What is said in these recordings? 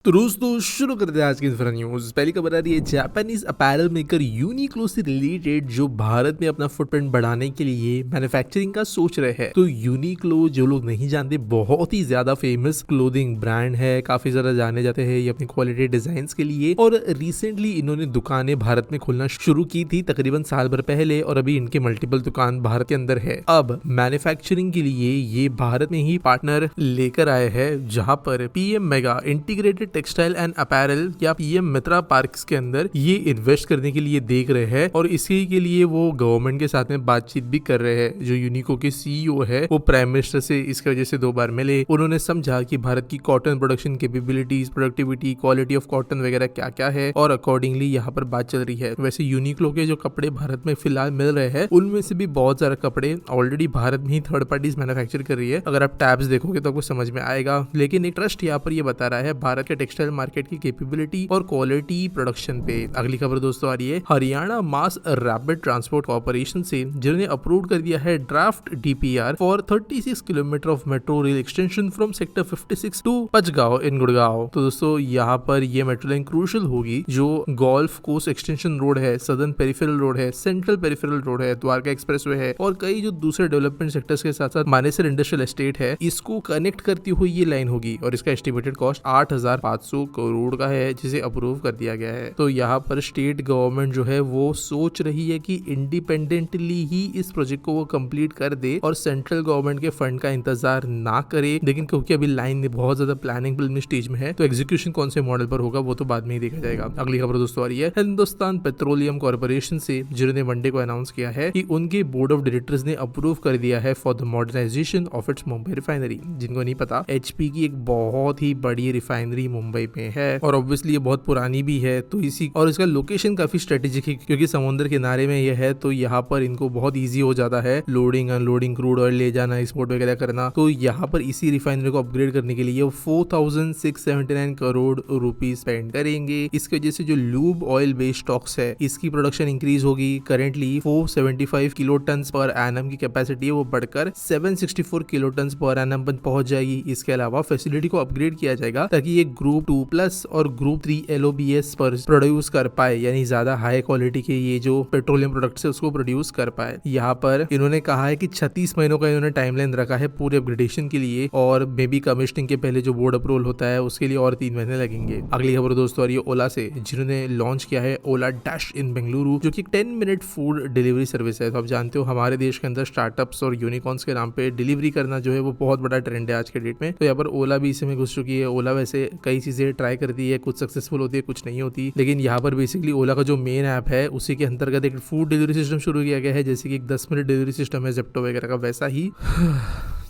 तो दोस्तों शुरू करते हैं आज की इंफ्रा न्यूज। पहली खबर आ रही है जापानीज अपैरल मेकर यूनिक्लो से रिलेटेड, जो भारत में अपना फुटप्रिंट बढ़ाने के लिए मैन्युफैक्चरिंग का सोच रहे हैं। तो यूनिक्लो, जो लोग नहीं जानते, बहुत ही ज्यादा फेमस क्लोथिंग ब्रांड है, काफी ज्यादा जाने जाते हैं ये अपनी क्वालिटी डिजाइन के लिए। और रिसेंटली इन्होंने दुकानें भारत में खोलना शुरू की थी तकरीबन साल भर पहले, और अभी इनके मल्टीपल दुकान भारत के अंदर है। अब मैन्युफैक्चरिंग के लिए ये भारत में ही पार्टनर लेकर आए हैं, जहां पर PM mega integrated textile and apparel या पीएम मित्रा पार्क्स के अंदर ये इन्वेस्ट करने के लिए देख रहे हैं। और इसी के लिए वो गवर्नमेंट के साथ में बातचीत भी कर रहे हैं। जो यूनिको के सीईओ है वो प्राइम मिनिस्टर से इसकी वजह से 2 बार मिले। उन्होंने समझा कि भारत की cotton production capabilities, productivity, quality of cotton वगैरह क्या क्या है, और अकॉर्डिंगली यहाँ पर बात चल रही है। वैसे यूनिक्लो के जो कपड़े भारत में फिलहाल मिल रहे हैं, उनमें से भी बहुत सारे कपड़े ऑलरेडी भारत में ही थर्ड पार्टीज मैन्युफैक्चर कर रही है। अगर आप टैब्स देखोगे तो आपको समझ में आएगा। लेकिन एक ट्रस्ट यहाँ पर ये बता रहा है भारत के टेक्सटाइल मार्केट की कैपेबिलिटी और क्वालिटी प्रोडक्शन पे। अगली खबर दोस्तों आ रही है Haryana Mass Rapid Transport Corporation से, जिन्होंने अप्रूव कर दिया है draft DPR for 36 kilometre of metro rail extension from sector 56 to Pachgaon in Gurgaon. तो दोस्तों यहाँ पर ये मेट्रो लाइन क्रूशियल होगी। जो गोल्फ कोस्ट एक्सटेंशन रोड है, सदर्न पेरिफेरल रोड है, सेंट्रल पेरिफेरल रोड है, द्वारका एक्सप्रेसवे है, और कई जो दूसरे डेवलपमेंट सेक्टर्स के साथ साथ मानेसर इंडस्ट्रियल एस्टेट है, इसको कनेक्ट करती हुई ये लाइन होगी। और इसका एस्टिमेटेड कॉस्ट 8,500 करोड़ का है, जिसे अप्रूव कर दिया गया है। तो यहाँ पर स्टेट गवर्नमेंट जो है वो सोच रही है कि इंडिपेंडेंटली ही इस प्रोजेक्ट को वो कंप्लीट कर दे और सेंट्रल गवर्नमेंट के फंड का इंतजार ना करे। लेकिन क्योंकि अभी लाइन बहुत ज्यादा प्लानिंग स्टेज में है, तो एग्जीक्यूशन कौन से मॉडल पर होगा वो तो बाद में ही देखा जाएगा। अगली खबर दोस्तों आ रही है हिंदुस्तान पेट्रोलियम कॉर्पोरेशन से, जिन्होंने मंडे को अनाउंस किया है कि उनके बोर्ड ऑफ डायरेक्टर्स ने अप्रूव कर दिया है for the modernization of its Mumbai refinery. जिनको नहीं पता, एचपी की एक बहुत ही बड़ी रिफाइनरी मुंबई में है, और ऑब्वियसली ये बहुत पुरानी भी है। तो इसी और इसका लोकेशन काफी स्ट्रेटेजिक है, क्योंकि समुद्र किनारे में यह है। तो यहाँ पर इनको बहुत इजी हो जाता है लोडिंग अनलोडिंग, क्रूड ऑयल ले जाना, एक्सपोर्ट वगैरह करना। तो यहाँ पर इसी रिफाइनरी को अपग्रेड करने के लिए 4,679 करोड़ रुपीज स्पेंड करेंगे। इसकी वजह से जो लूब ऑयल बेस्ड स्टॉक्स है, इसकी प्रोडक्शन इंक्रीज होगी। Currently 475 kilo ton per annum की कैपेसिटी है, वो बढ़कर 764 किलो टन पर एनम पहुंच जाएगी। इसके अलावा फैसिलिटी को अपग्रेड किया जाएगा ताकि ये ग्रुप 2+ और ग्रुप 3 LOBS पर प्रोड्यूस कर पाए, यानी ज्यादा हाई क्वालिटी के ये जो पेट्रोलियम प्रोडक्ट्स है उसको प्रोड्यूस कर पाए। यहाँ पर इन्होंने कहा है कि 36 महीनों का इन्होंने टाइमलाइन रखा है पूरे अपग्रेडेशन के लिए, और मे बी कमिश्निंग के पहले जो बोर्ड अप्रूवल होता है उसके लिए और 3 महीने लगेंगे। अगली खबर दोस्तों आ रही है ओला से, जिन्होंने लॉन्च किया है ओला डैश इन बेंगलुरु, जो कि 10 मिनट फूड डिलीवरी सर्विस है। तो आप जानते हो हमारे देश के अंदर स्टार्टअप्स और यूनिकॉर्न्स के नाम पे डिलीवरी करना जो है वो बहुत बड़ा ट्रेंड है आज के डेट में। तो यहाँ पर ओला भी इसी में घुस चुकी है। ओला वैसे कई चीजें ट्राई करती है, कुछ सक्सेसफुल होती है, कुछ नहीं होती। लेकिन यहाँ पर बेसिकली ओला का जो मेन ऐप है उसी के अंतर्गत एक फूड डिलीवरी सिस्टम शुरू किया गया है, जैसे कि एक 10 मिनट डिलीवरी सिस्टम है जेप्टो वगैरह का, वैसा ही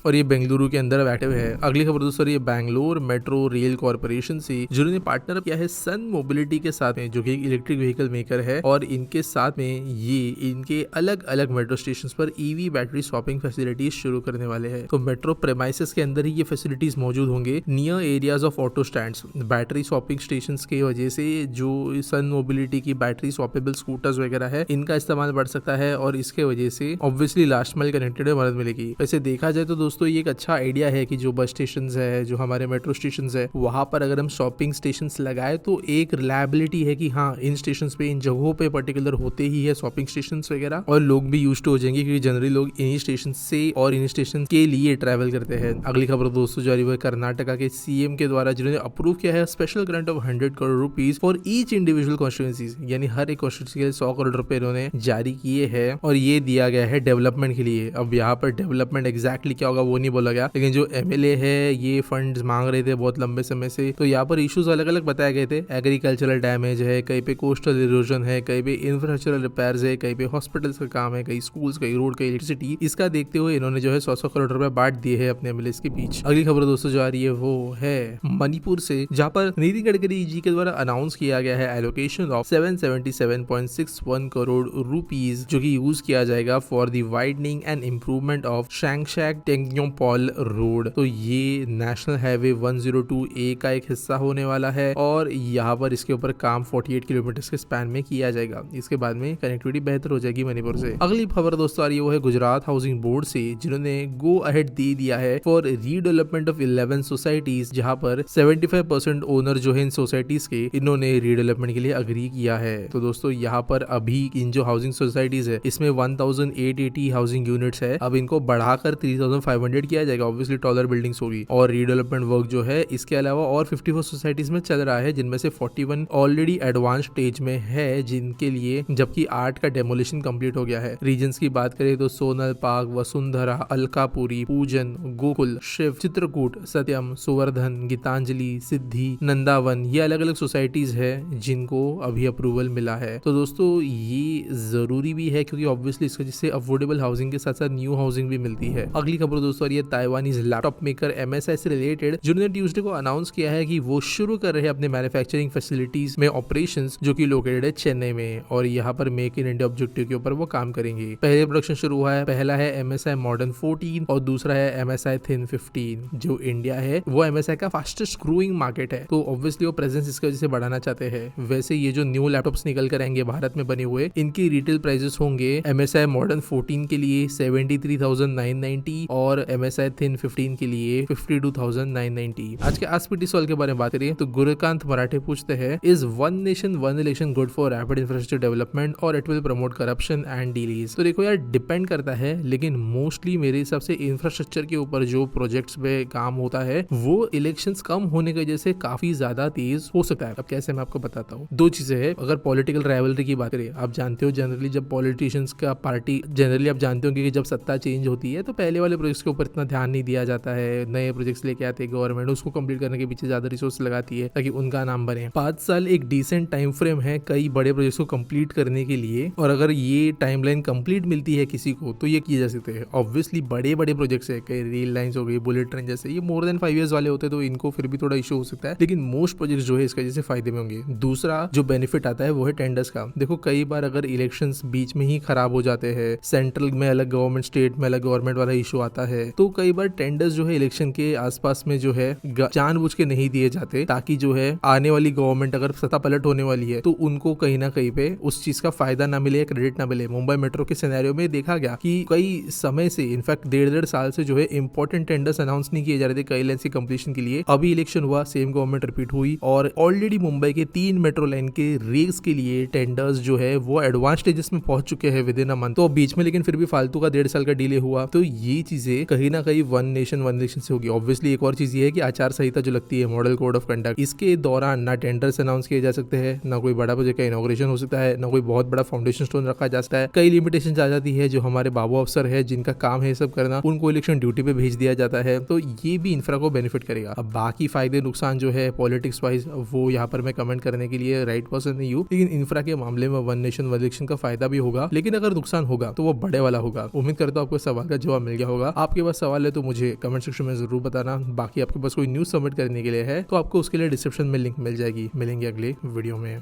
और ये बेंगलुरु के अंदर एक्टिव है। अगली खबर दोस्तों ये बैंगलोर मेट्रो रेल कॉर्पोरेशन से, जिन्होंने पार्टनर किया है सन मोबिलिटी के साथ में, जो कि इलेक्ट्रिक व्हीकल मेकर है। और इनके साथ में ये इनके अलग अलग मेट्रो स्टेशन पर ईवी बैटरी स्वैपिंग फैसिलिटीज शुरू करने वाले हैं। तो मेट्रो प्रेमाइसेस के अंदर ही ये फैसिलिटीज मौजूद होंगे near areas of auto stands. Battery swapping station की वजह से जो सन मोबिलिटी की बैटरी स्वैपेबल स्कूटर्स वगैरह है, इनका इस्तेमाल बढ़ सकता है, और इसके वजह से ऑब्वियसली लास्ट माइल कनेक्टेड मदद मिलेगी। वैसे देखा जाए तो दोस्तों ये एक अच्छा आइडिया है कि जो बस स्टेशन है, जो हमारे मेट्रो स्टेशन है, वहां पर अगर हम शॉपिंग स्टेशन लगाए तो एक रिलायबिलिटी है कि हाँ इन स्टेशन पे, इन जगहों पे पर्टिकुलर होते ही है शॉपिंग स्टेशन वगैरह, और लोग भी यूज्ड हो जाएंगे, क्योंकि जनरली लोग इन्हीं स्टेशन से और इन स्टेशन के लिए ट्रैवल करते हैं। अगली खबर दोस्तों जारी हुई कर्नाटका के सीएम के द्वारा, जिन्होंने अप्रूव किया है special grant of 100 crore rupees for each individual constituencies, यानी हर एक कॉन्स्टिट्यूएंसी के लिए 100 करोड़ रुपए इन्होंने जारी किए हैं, और ये दिया गया है डेवलपमेंट के लिए। अब यहाँ पर डेवलपमेंट एग्जैक्टली क्या होगा वो नहीं बोला गया, लेकिन जो एमएलए है ये फंड्स मांग रहे थे बहुत लंबे समय से। तो यहाँ पर इश्यूज अलग अलग बताए गए थे। एग्रीकल्चरल डैमेज है, कहीं पे कोस्टल इरोजन है, कहीं पे इंफ्रास्ट्रक्चरल रिपेयर्स है, कहीं पे हॉस्पिटल्स का काम है, कहीं स्कूल्स, कहीं रोड, कहीं इलेक्ट्रिसिटी। इसका देखते हुए इन्होंने जो है 100 करोड़ रुपए बांट दिए हैं अपने एमएलए के बीच। अगली खबर दोस्तों जो आ रही है वो है मणिपुर से, जहाँ पर नितिन गडकरी जी के द्वारा अनाउंस किया गया है एलोकेशन ऑफ 777.61 करोड़ रुपीज, जो की यूज किया जाएगा for the widening and improvement of शैंगशैक लिंगयोंपॉल रोड। तो ये नेशनल हाईवे 102A का एक हिस्सा होने वाला है और यहाँ पर इसके ऊपर काम 48 किलोमीटर के स्पैन में किया जाएगा। इसके बाद में कनेक्टिविटी बेहतर हो जाएगी मणिपुर से। अगली खबर दोस्तों आ रही है वो है गुजरात हाउसिंग बोर्ड से, जिन्होंने गो अहेड दे दिया है फॉर रीडेवलपमेंट ऑफ 11 सोसाइटीज, जहां पर 75% ओनर जो है इन सोसाइटीज के, इन्होंने रीडेवलपमेंट के लिए अग्री किया है। तो दोस्तों यहाँ पर अभी इन जो हाउसिंग सोसाइटीज है इसमें 1880 हाउसिंग यूनिट्स है, अब इनको बढ़ाकर 3500 किया जाएगा। ऑब्वियसली टॉलर बिल्डिंग्स होगी और रीडेवलपमेंट वर्क जो है इसके अलावा और 54 सोसाइटीज में चल रहा है, जिनमें से 41 ऑलरेडी एडवांस स्टेज में है, जिनके लिए जबकि 8 का डेमोलिशन कंप्लीट हो गया है। रीजन्स की बात करें तो सोनल पार्क, वसुंधरा, अलकापुरी, पूजन, गोकुल, शिव, चित्रकूट, सत्यम, सुवर्धन, गीतांजलि, सिद्धि, नंदावन, ये अलग अलग सोसाइटीज है जिनको अभी अप्रूवल मिला है। तो दोस्तों ये जरूरी भी है क्योंकि ऑब्वियसली इसकी वजह से अफोर्डेबल हाउसिंग के साथ साथ न्यू हाउसिंग भी मिलती है। अगली खबर दोस्तों ये ताइवानीज लैपटॉप मेकर MSI से रिलेटेड, जिन्होंने ट्यूसडे को अनाउंस किया है कि वो शुरू कर रहे हैं अपने मैन्युफैक्चरिंग फैसिलिटीज में ऑपरेशंस, जो कि लोकेटेड है चेन्नई में, और यहाँ पर मेक इन इंडिया ऑब्जेक्टिव के ऊपर वो काम करेंगे। पहले प्रोडक्शन शुरू हुआ है, पहला है MSI मॉडर्न 14 और दूसरा है MSI थिन 15। जो इंडिया है वो MSI का फास्टेस्ट ग्रोइंग मार्केट है, तो ऑब्वियसली वो प्रेजेंस इसकी वजह से बढ़ाना चाहते हैं। वैसे ये जो न्यू लैपटॉप्स निकल कर आएंगे भारत में बने हुए, इनकी रिटेल प्राइसेस होंगे MSI मॉडर्न 14 के लिए 73,990 और MSI थिन 15 के लिए 52,990। आज के आस्पिटी सवाल के बारे में बात करें तो गुरुकांत मराठे पूछते हैं, is one nation one election good for rapid infrastructure development और it will promote corruption and delays? तो देखो यार, डिपेंड करता है, लेकिन मोस्टली मेरे हिसाब से इंफ्रास्ट्रक्चर के ऊपर जो प्रोजेक्ट्स पे काम होता है वो इलेक्शंस कम होने की वजह से काफी ज्यादा तेज हो सकता है। अब कैसे, मैं आपको बताता हूँ। दो चीजें हैं। अगर पॉलिटिकल राइवलरी की बात करें, आप जानते हो जनरली जब पॉलिटिशियंस का पार्टी, जनरली आप जानते हो कि जब सत्ता चेंज होती है तो पहले वाले प्रोजेक्ट्स के ऊपर इतना ध्यान नहीं दिया जाता है। नए प्रोजेक्ट्स लेके आते हैं गवर्नमेंट, उसको कंप्लीट करने के पीछे ज्यादा रिसोर्स लगाती है ताकि उनका नाम बने। 5 साल एक डिसेंट टाइम फ्रेम है कई बड़े प्रोजेक्ट्स को कंप्लीट करने के लिए, और अगर ये टाइमलाइन कंप्लीट मिलती है किसी को तो ये किए जा सकते हैं। ऑब्वियसली बड़े बड़े प्रोजेक्ट्स है, कई रेल लाइंस हो गई, बुलेट ट्रेन जैसे, ये मोर देन 5 इयर्स वाले होते हैं तो इनको फिर भी थोड़ा इशू हो सकता है, लेकिन मोस्ट प्रोजेक्ट्स जो है इसका जैसे फायदे में होंगे। दूसरा जो बेनिफिट आता है वो है टेंडर्स का। देखो कई बार अगर इलेक्शंस बीच में ही खराब हो जाते हैं, सेंट्रल में अलग गवर्नमेंट, स्टेट में अलग गवर्नमेंट वाला इशू आता है, तो कई बार टेंडर्स जो है इलेक्शन के आसपास में जो है जानबूझ के नहीं दिए जाते, ताकि जो है आने वाली गवर्नमेंट अगर सत्ता पलट होने वाली है तो उनको कहीं ना कहीं पे उस चीज का फायदा ना मिले, क्रेडिट ना मिले। मुंबई मेट्रो के सिनेरियो में देखा गया कि कई समय से, इनफैक्ट 1.5 साल से जो है इंपॉर्टेंट टेंडर्स अनाउंस नहीं किए जा रहे थे कई लाइन की कंप्लीशन के लिए। अभी इलेक्शन हुआ, सेम गवर्नमेंट रिपीट हुई और ऑलरेडी मुंबई के 3 मेट्रो लाइन के रेस के लिए टेंडर्स जो है वो एडवांस स्टेजेस में पहुंच चुके हैं विद इन अ मंथ। तो बीच में लेकिन फिर भी फालतू का 1.5 साल का डिले हुआ। तो ये चीजें कहीं ना कहीं वन नेशन वन इलेक्शन से होगी। ऑब्वियसली एक और चीज ये है कि आचार संहिता जो लगती है, मॉडल कोड ऑफ कंडक्ट, इसके दौरान ना टेंडर्स अनाउंस किए जा सकते हैं, ना कोई बड़ा प्रोजेक्ट का इनॉग्रेशन हो सकता है, ना कोई बहुत बड़ा फाउंडेशन स्टोन रखा जा सकता है। कई लिमिटेशन आ जाती है। जो हमारे बाबू अफसर है जिनका काम है सब करना, उनको इलेक्शन ड्यूटी पे भेज दिया जाता है। तो ये भी इंफ्रा को बेनिफिट करेगा। अब बाकी फायदे नुकसान जो है पॉलिटिक्स वाइज, वो यहाँ पर मैं कमेंट करने के लिए राइट पर्सन नहीं हूँ, लेकिन इंफ्रा के मामले में वन नेशन वन इलेक्शन का फायदा भी होगा, लेकिन अगर नुकसान होगा तो वो बड़े वाला होगा। उम्मीद करता हूँ आपको सवाल का जवाब मिल गया होगा। आपके पास सवाल है तो मुझे कमेंट सेक्शन में जरूर बताना। बाकी आपके पास कोई न्यूज सबमिट करने के लिए है तो आपको उसके लिए डिस्क्रिप्शन में लिंक मिल जाएगी। मिलेंगे अगले वीडियो में।